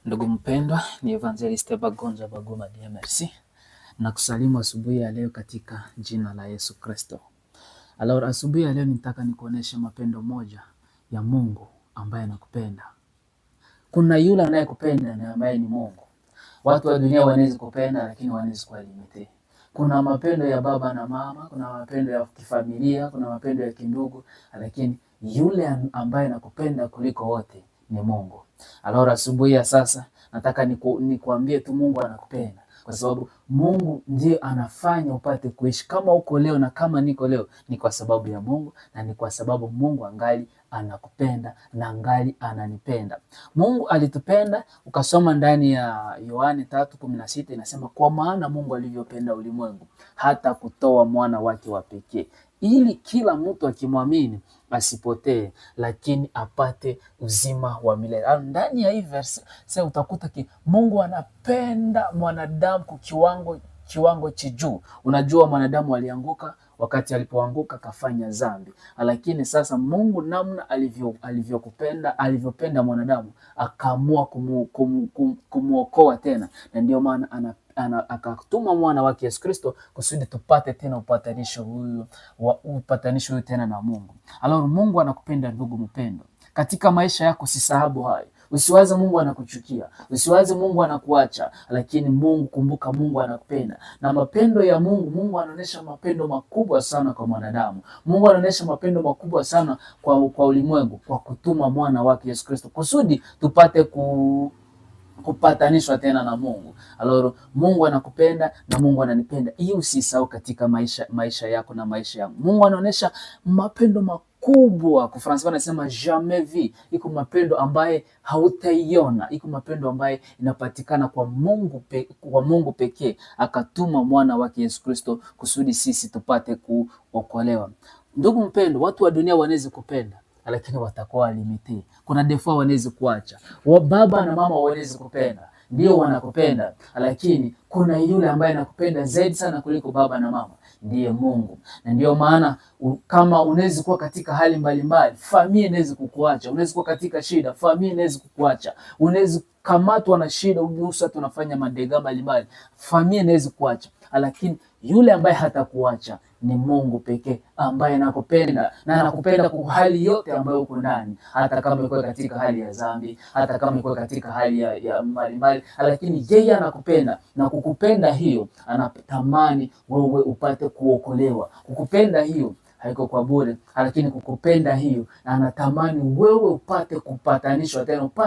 Ndugu mpendwa, ni Evangeliste Bagonza Baguma DMRC na kusalimu asubuhi ya leo katika jina la Yesu Kristo. Asubuhi ya leo nitaka nikuoneshe mapendo moja ya Mungu ambaye anakupenda. Kuna yule anayekupenda na ambaye ni Mungu. Watu wa dunia wanaweza kupenda lakini wanaweza kuwalimiti. Kuna mapendo ya baba na mama, kuna mapendo ya kifamilia, kuna mapendo ya kindugu, lakini yule ambaye anakupenda kuliko wote ni Mungu. Asubuhi ya sasa nataka nikuambie tu Mungu anakupenda, kwa sababu Mungu ndiye anafanya upate kuishi. Kama uko leo na kama niko leo ni kwa sababu ya Mungu, na ni kwa sababu Mungu angali anakupenda na angali ananipenda. Mungu alitupenda, ukasoma ndani ya Yohane 3:16 inasema, kwa maana Mungu alivyopenda ulimwengu hata kutoa mwana wake wa pekee, ili kila mtu akimwamini asipotee lakini apate uzima wa milele. Ndani ya hii verse sasa utakuta Mungu anapenda mwanadamu kwa kiwango cha juu. Unajua mwanadamu alianguka, wakati alipoanguka kafanya dhambi, lakini sasa Mungu namna alivyopenda mwanadamu akaamua kumuokoa tena, na ndio maana akatuma mwana wake Yesu Kristo kusudi tupate tena upatanisho huyu tena na Mungu. Mungu anakupenda ndugu mpendwa. Katika maisha yako usisahau hayo. Usiwaze Mungu anakuchukia, usiwaze Mungu anakuacha, lakini kumbuka Mungu anakupenda. Na mapendo ya Mungu anaonyesha mapendo makubwa sana kwa mwanadamu. Mungu anaonyesha mapendo makubwa sana kwa ulimwengu kwa kutuma mwana wake Yesu Kristo kusudi tupate kupatanishwa tena na Mungu. Mungu anakupenda na Mungu ananipenda. Hii usisahau katika maisha yako na maisha yangu. Mungu anaonyesha mapendo makubwa. Kwa Francis anasema jamais vu. Iko mapendo ambaye hautaiona, iko mapendo ambaye inapatikana kwa Mungu pekee. Akatuma mwana wake Yesu Kristo kusudi sisi tupate kuokolewa. Ndugu mpendo, watu wa dunia wanaweza kupenda lakini watakuwa limiti. Kuna defo wanaweza kuacha. Baba na mama wanaweza kupenda, ndio wanakupenda, lakini kuna yule ambaye anakupenda zaidi sana kuliko baba na mama, ndiye Mungu. Na ndio maana kama unaweza kuwa katika hali mbalimbali, familia inaweza kukuacha. Unaweza kuwa katika shida, familia inaweza kukuacha. Unaweza kamatwa na shida, ugusa tunafanya madega mbalimbali, familia inaweza kuacha, lakini yule ambaye hatakuacha ni Mungu pekee ambaye anakupenda, na anakupenda kwa hali yote ambayo uko ndani, hata kama uko katika hali ya dhambi, hata kama uko katika hali ya mbalimbali, lakini yeye anakupenda, na kukupenda hiyo anatamani wewe upate kuokolewa. Kukupenda hiyo haiko kwa bure, lakini kukupenda hiyo anatamani wewe upate kupatanishwa tena.